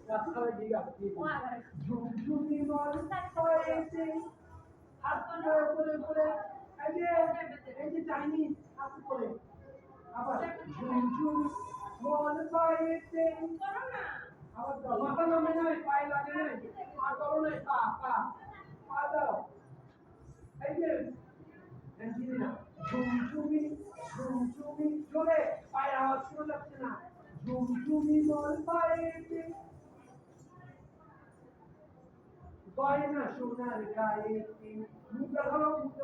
রাস্তায় দিয়ে আপনি ঝুমঝুমি মন হয়েছে হাত করে করে এই যে চাইনিজ হাত করে আবার ঝুমঝুমি মন হয়েছে আবার দাও মাথা নামে নাই পায়ে লাগে নাই পা করো নাই পা পা পা দাও এই যে এন্টিনা ঝুমঝুমি ঝুমঝুমি জোরে পায়ে আওয়াজ শোনা যাচ্ছে না ঝুমঝুমি মন হয়েছে গয়না সোনার গায়ে মুদ্রা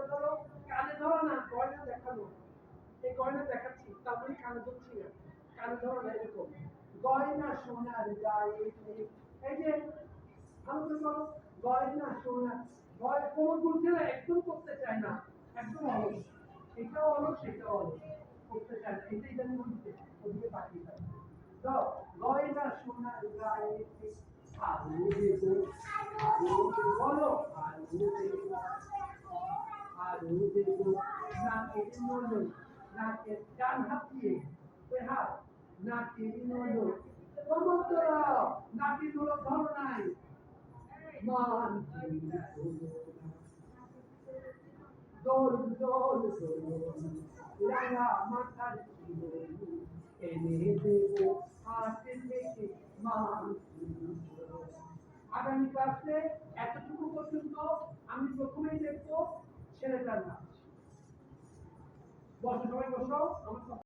ধরো কানে ধরো না গয়না দেখানো এই গয়না দেখাচ্ছি তারপরে কানে ধরছি না কানে ধরো না এরকম গয়না সোনার গায়ে এই যে ভালো করে করো গয়না সোনার গয় কোমর দুলছে না একদম করতে চায় না একদম অলস এটাও অলস সেটাও অলস করতে চায় না এটাই জানি বলতে ওদিকে তাকিয়ে থাকে তো গয়না সোনার গায়ে আলো দেবো বলো আলো দেবো নাকের নলো নাকের ডান হাত দিয়ে ওই হাত নাকের নলো সমুদ্র নাকের নলো ধরো নাই মান দোল দোল রাঙা মাথার এনে দেবো হাতে থেকে মান আগামী ক্লাসে এতটুকু পর্যন্ত আমি প্রথমেই দেখবো ছেলেটার নাচ বসো সবাই বসো আমার